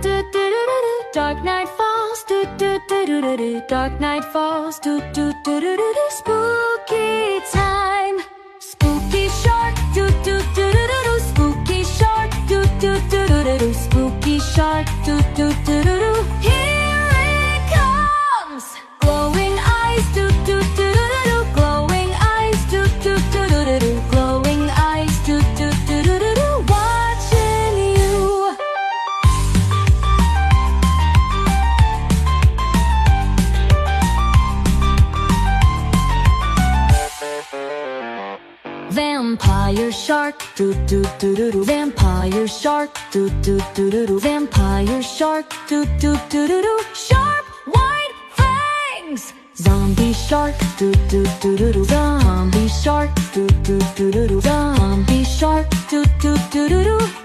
do do do do do. Dark night falls, do do do do do do. Dark night falls, do do do do do do. Spooky time. Spooky shark, do do do do do do. Spooky shark, do do do do do do. Spooky shark, do do do do do. Here it comes. Glowing eyes, do do do do do do. Glowing eyes, do do do do do do. Glowing eyes, do do do do do do. Watching you. Vampire shark, do do do do do. Vampire shark, do do do do do. Vampire shark, do do do do do. Sharp white fangs. Zombie shark, do do do do do. Zombie shark, do do do do do. Zombie shark, do do do do do.